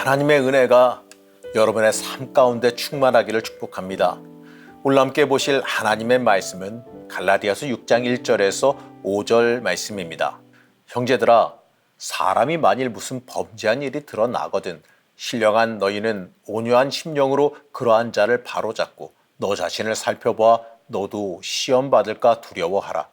하나님의 은혜가 여러분의 삶 가운데 충만하기를 축복합니다. 오늘 함께 보실 하나님의 말씀은 갈라디아서 6장 1절에서 5절 말씀입니다. 형제들아, 사람이 만일 무슨 범죄한 일이 드러나거든 신령한 너희는 온유한 심령으로 그러한 자를 바로잡고 너 자신을 살펴보아 너도 시험 받을까 두려워하라.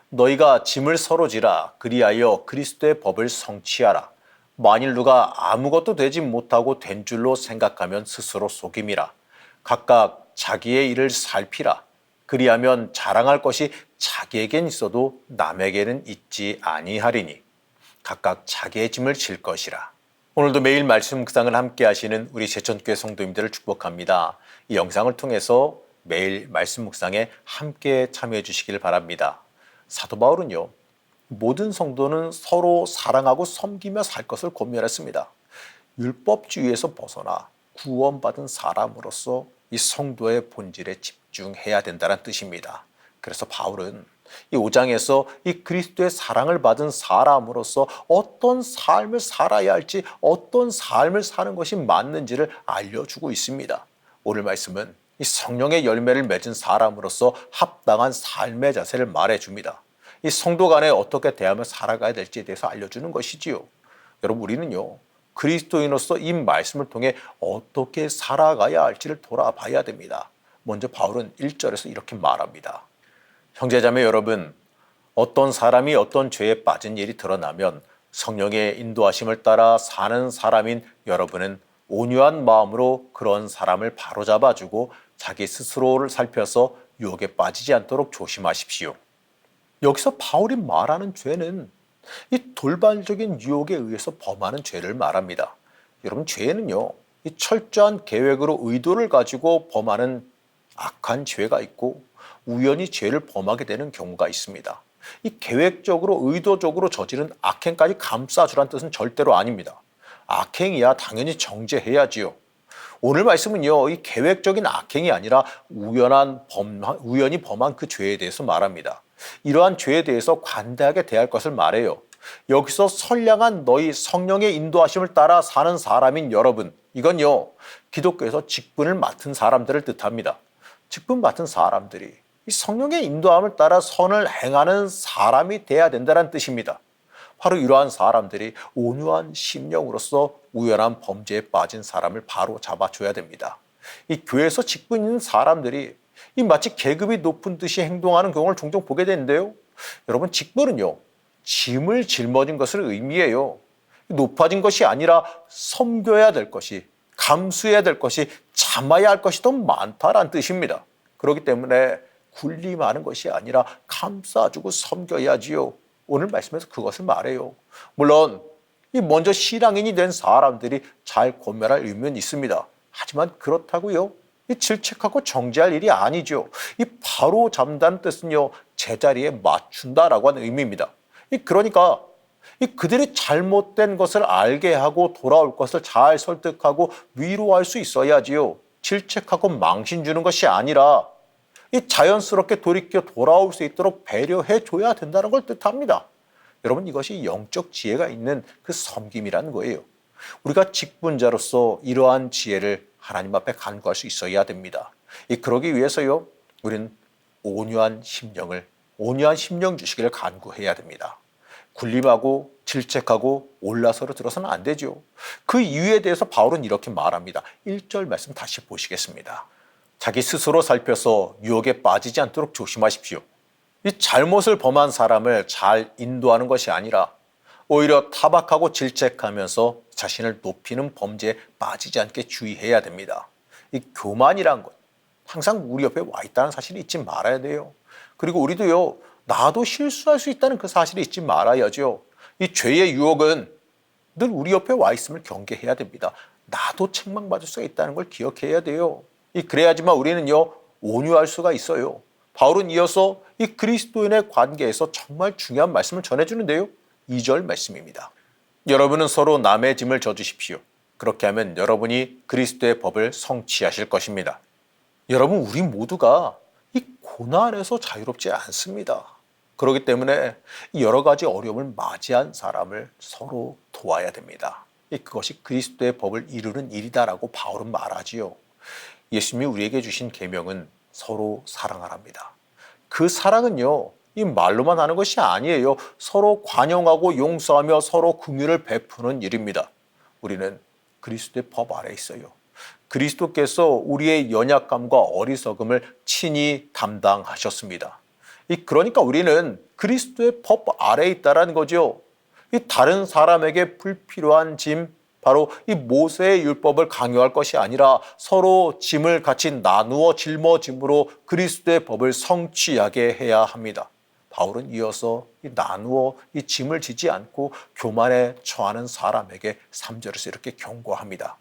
너희가 짐을 서로 지라. 그리하여 그리스도의 법을 성취하라. 만일 누가 아무것도 되지 못하고 된 줄로 생각하면 스스로 속임이라. 각각 자기의 일을 살피라. 그리하면 자랑할 것이 자기에겐 있어도 남에게는 있지 아니하리니 각각 자기의 짐을 질 것이라. 오늘도 매일 말씀 묵상을 함께 하시는 우리 제천교회 성도님들을 축복합니다. 이 영상을 통해서 매일 말씀 묵상에 함께 참여해 주시길 바랍니다. 사도 바울은요, 모든 성도는 서로 사랑하고 섬기며 살 것을 권면했습니다. 율법주의에서 벗어나 구원받은 사람으로서 이 성도의 본질에 집중해야 된다는 뜻입니다. 그래서 바울은 이 5장에서 이 그리스도의 사랑을 받은 사람으로서 어떤 삶을 살아야 할지, 어떤 삶을 사는 것이 맞는지를 알려주고 있습니다. 오늘 말씀은 이 성령의 열매를 맺은 사람으로서 합당한 삶의 자세를 말해줍니다. 이 성도 간에 어떻게 대하며 살아가야 될지에 대해서 알려주는 것이지요. 여러분, 우리는요, 그리스도인으로서 이 말씀을 통해 어떻게 살아가야 할지를 돌아봐야 됩니다. 먼저 바울은 1절에서 이렇게 말합니다. 형제자매 여러분, 어떤 사람이 어떤 죄에 빠진 일이 드러나면 성령의 인도하심을 따라 사는 사람인 여러분은 온유한 마음으로 그런 사람을 바로잡아주고 자기 스스로를 살펴서 유혹에 빠지지 않도록 조심하십시오. 여기서 바울이 말하는 죄는 이 돌발적인 유혹에 의해서 범하는 죄를 말합니다. 여러분, 죄는요, 이 철저한 계획으로 의도를 가지고 범하는 악한 죄가 있고 우연히 죄를 범하게 되는 경우가 있습니다. 이 계획적으로 의도적으로 저지른 악행까지 감싸주란 뜻은 절대로 아닙니다. 악행이야 당연히 정죄해야지요. 오늘 말씀은요, 이 계획적인 악행이 아니라 우연히 범한 그 죄에 대해서 말합니다. 이러한 죄에 대해서 관대하게 대할 것을 말해요. 여기서 선량한 너희 성령의 인도하심을 따라 사는 사람인 여러분, 이건요, 기독교에서 직분을 맡은 사람들을 뜻합니다. 직분 맡은 사람들이 이 성령의 인도함을 따라 선을 행하는 사람이 돼야 된다는 뜻입니다. 바로 이러한 사람들이 온유한 심령으로서 우연한 범죄에 빠진 사람을 바로 잡아줘야 됩니다. 이 교회에서 직분 있는 사람들이 이 마치 계급이 높은 듯이 행동하는 경우를 종종 보게 되는데요. 여러분, 직분은요, 짐을 짊어진 것을 의미해요. 높아진 것이 아니라 섬겨야 될 것이, 감수해야 될 것이, 참아야 할 것이 더 많다라는 뜻입니다. 그렇기 때문에 군림하는 것이 아니라 감싸주고 섬겨야지요. 오늘 말씀에서 그것을 말해요. 물론 이 먼저 신앙인이 된 사람들이 잘 권면할 의무는 있습니다. 하지만 그렇다고요, 이 질책하고 정죄할 일이 아니죠. 이 바로 잡는다는 뜻은요, 제자리에 맞춘다라고 하는 의미입니다. 그러니까 그들이 잘못된 것을 알게 하고 돌아올 것을 잘 설득하고 위로할 수 있어야지요. 질책하고 망신 주는 것이 아니라 이 자연스럽게 돌이켜 돌아올 수 있도록 배려해 줘야 된다는 걸 뜻합니다. 여러분, 이것이 영적 지혜가 있는 그 섬김이라는 거예요. 우리가 직분자로서 이러한 지혜를 하나님 앞에 간구할 수 있어야 됩니다. 그러기 위해서요, 우리는 온유한 심령 주시기를 간구해야 됩니다. 군림하고 질책하고 올라서로 들어서는 안 되죠. 그 이유에 대해서 바울은 이렇게 말합니다. 1절 말씀 다시 보시겠습니다. 자기 스스로 살펴서 유혹에 빠지지 않도록 조심하십시오. 이 잘못을 범한 사람을 잘 인도하는 것이 아니라 오히려 타박하고 질책하면서 자신을 높이는 범죄에 빠지지 않게 주의해야 됩니다. 이 교만이란 것, 항상 우리 옆에 와 있다는 사실이 잊지 말아야 돼요. 그리고 우리도요, 나도 실수할 수 있다는 그 사실을 잊지 말아야죠. 이 죄의 유혹은 늘 우리 옆에 와 있음을 경계해야 됩니다. 나도 책망받을 수가 있다는 걸 기억해야 돼요. 그래야지만 우리는요, 온유할 수가 있어요. 바울은 이어서 이 그리스도인의 관계에서 정말 중요한 말씀을 전해주는데요. 2절 말씀입니다. 여러분은 서로 남의 짐을 져주십시오. 그렇게 하면 여러분이 그리스도의 법을 성취하실 것입니다. 여러분, 우리 모두가 이 고난에서 자유롭지 않습니다. 그렇기 때문에 여러 가지 어려움을 맞이한 사람을 서로 도와야 됩니다. 그것이 그리스도의 법을 이루는 일이다라고 바울은 말하지요. 예수님이 우리에게 주신 계명은 서로 사랑하랍니다. 그 사랑은요, 이 말로만 하는 것이 아니에요. 서로 관용하고 용서하며 서로 긍휼을 베푸는 일입니다. 우리는 그리스도의 법 아래에 있어요. 그리스도께서 우리의 연약감과 어리석음을 친히 담당하셨습니다. 그러니까 우리는 그리스도의 법 아래에 있다는 거죠. 이 다른 사람에게 불필요한 짐, 바로 이 모세의 율법을 강요할 것이 아니라 서로 짐을 같이 나누어 짊어짐으로 그리스도의 법을 성취하게 해야 합니다. 바울은 이어서 나누어 이 짐을 지지 않고 교만에 처하는 사람에게 3절에서 이렇게 경고합니다.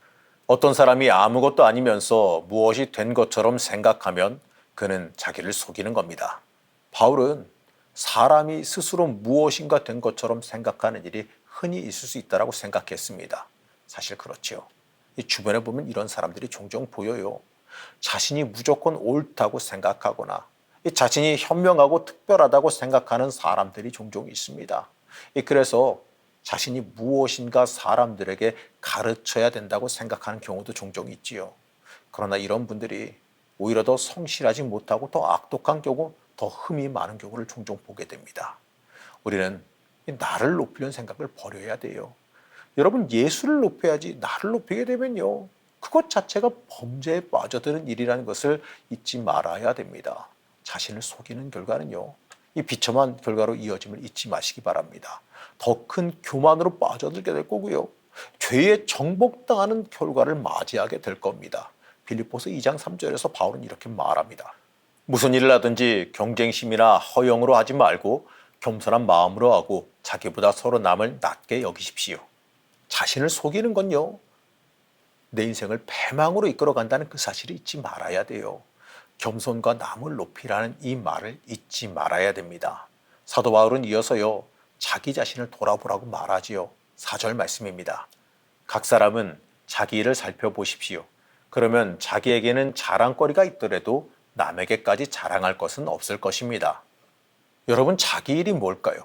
어떤 사람이 아무것도 아니면서 무엇이 된 것처럼 생각하면 그는 자기를 속이는 겁니다. 바울은 사람이 스스로 무엇인가 된 것처럼 생각하는 일이 흔히 있을 수 있다고 생각했습니다. 사실 그렇죠. 주변에 보면 이런 사람들이 종종 보여요. 자신이 무조건 옳다고 생각하거나 자신이 현명하고 특별하다고 생각하는 사람들이 종종 있습니다. 그래서 자신이 무엇인가 사람들에게 가르쳐야 된다고 생각하는 경우도 종종 있지요. 그러나 이런 분들이 오히려 더 성실하지 못하고 더 악독한 경우, 더 흠이 많은 경우를 종종 보게 됩니다. 우리는 나를 높이려는 생각을 버려야 돼요. 여러분, 예수를 높여야지 나를 높이게 되면요, 그것 자체가 범죄에 빠져드는 일이라는 것을 잊지 말아야 됩니다. 자신을 속이는 결과는요, 이 비참한 결과로 이어짐을 잊지 마시기 바랍니다. 더 큰 교만으로 빠져들게 될 거고요, 죄에 정복당하는 결과를 맞이하게 될 겁니다. 빌립보서 2장 3절에서 바울은 이렇게 말합니다. 무슨 일을 하든지 경쟁심이나 허영으로 하지 말고 겸손한 마음으로 하고 자기보다 서로 남을 낮게 여기십시오. 자신을 속이는 건요, 내 인생을 패망으로 이끌어간다는 그 사실을 잊지 말아야 돼요. 겸손과 남을 높이라는 이 말을 잊지 말아야 됩니다. 사도 바울은 이어서요, 자기 자신을 돌아보라고 말하지요. 4절 말씀입니다. 각 사람은 자기 일을 살펴보십시오. 그러면 자기에게는 자랑거리가 있더라도 남에게까지 자랑할 것은 없을 것입니다. 여러분, 자기 일이 뭘까요?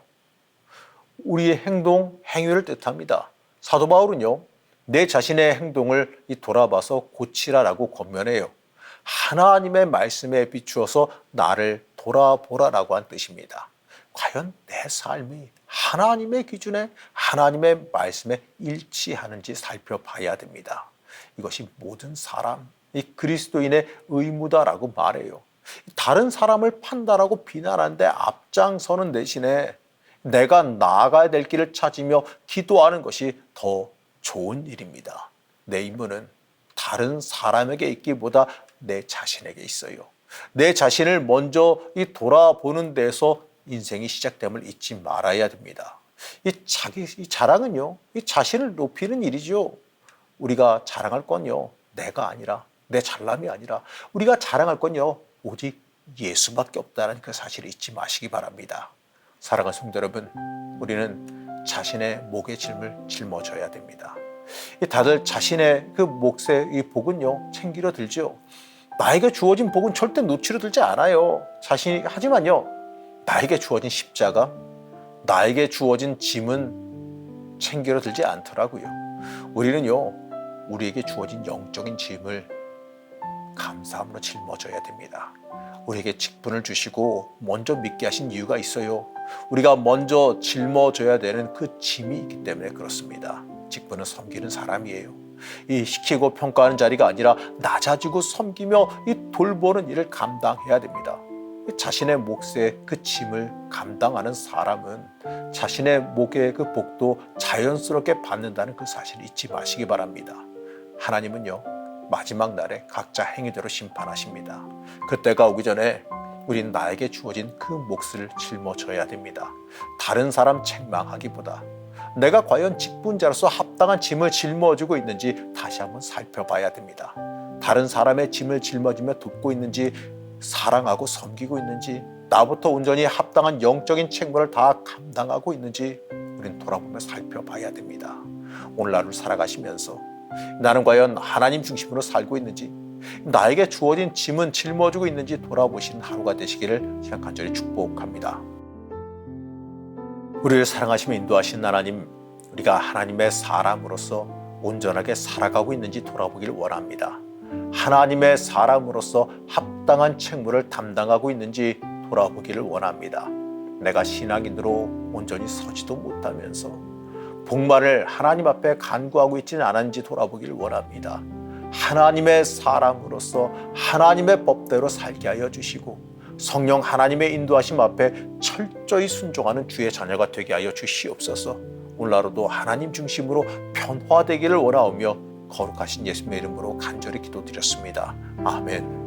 우리의 행동, 행위를 뜻합니다. 사도 바울은요, 내 자신의 행동을 돌아봐서 고치라라고 권면해요. 하나님의 말씀에 비추어서 나를 돌아보라라고 한 뜻입니다. 과연 내 삶이 하나님의 기준에, 하나님의 말씀에 일치하는지 살펴봐야 됩니다. 이것이 모든 사람, 이 그리스도인의 의무다라고 말해요. 다른 사람을 판단하고 비난하는데 앞장서는 대신에 내가 나아가야 될 길을 찾으며 기도하는 것이 더 좋은 일입니다. 내 임무는 다른 사람에게 있기보다 내 자신에게 있어요. 내 자신을 먼저 돌아보는 데서 인생이 시작됨을 잊지 말아야 됩니다. 이 자랑은요, 이 자신을 높이는 일이죠. 우리가 자랑할 건요, 내가 아니라, 내 잘남이 아니라 우리가 자랑할 건요, 오직 예수밖에 없다는 그 사실을 잊지 마시기 바랍니다. 사랑하는 성도 여러분, 우리는 자신의 목의 짐을 짊어져야 됩니다. 다들 자신의 그 몫의 이 복은요, 챙기려 들죠. 나에게 주어진 복은 절대 놓치려 들지 않아요. 하지만요, 나에게 주어진 십자가, 나에게 주어진 짐은 챙기려 들지 않더라고요. 우리는요, 우리에게 주어진 영적인 짐을 감사함으로 짊어져야 됩니다. 우리에게 직분을 주시고 먼저 믿게 하신 이유가 있어요. 우리가 먼저 짊어져야 되는 그 짐이 있기 때문에 그렇습니다. 직분은 섬기는 사람이에요. 이 시키고 평가하는 자리가 아니라 낮아지고 섬기며 이 돌보는 일을 감당해야 됩니다. 자신의 몫의 그 짐을 감당하는 사람은 자신의 목의 그 복도 자연스럽게 받는다는 그 사실을 잊지 마시기 바랍니다. 하나님은요, 마지막 날에 각자 행위대로 심판하십니다. 그때가 오기 전에 우린 나에게 주어진 그 몫을 짊어져야 됩니다. 다른 사람 책망하기보다 내가 과연 직분자로서 합당한 짐을 짊어지고 있는지 다시 한번 살펴봐야 됩니다. 다른 사람의 짐을 짊어지며 돕고 있는지, 사랑하고 섬기고 있는지, 나부터 온전히 합당한 영적인 책무를 다 감당하고 있는지 우린 돌아보며 살펴봐야 됩니다. 오늘 하루를 살아가시면서 나는 과연 하나님 중심으로 살고 있는지, 나에게 주어진 짐은 짊어지고 있는지 돌아보시는 하루가 되시기를 제가 간절히 축복합니다. 우리를 사랑하시며 인도하신 하나님, 우리가 하나님의 사람으로서 온전하게 살아가고 있는지 돌아보길 원합니다. 하나님의 사람으로서 합당한 책무를 담당하고 있는지 돌아보기를 원합니다. 내가 신앙인으로 온전히 서지도 못하면서 복말을 하나님 앞에 간구하고 있지는 않은지 돌아보기를 원합니다. 하나님의 사람으로서 하나님의 법대로 살게 하여 주시고 성령 하나님의 인도하심 앞에 철저히 순종하는 주의 자녀가 되게 하여 주시옵소서. 오늘 하루도 하나님 중심으로 변화되기를 원하오며 거룩하신 예수님의 이름으로 간절히 기도드렸습니다. 아멘.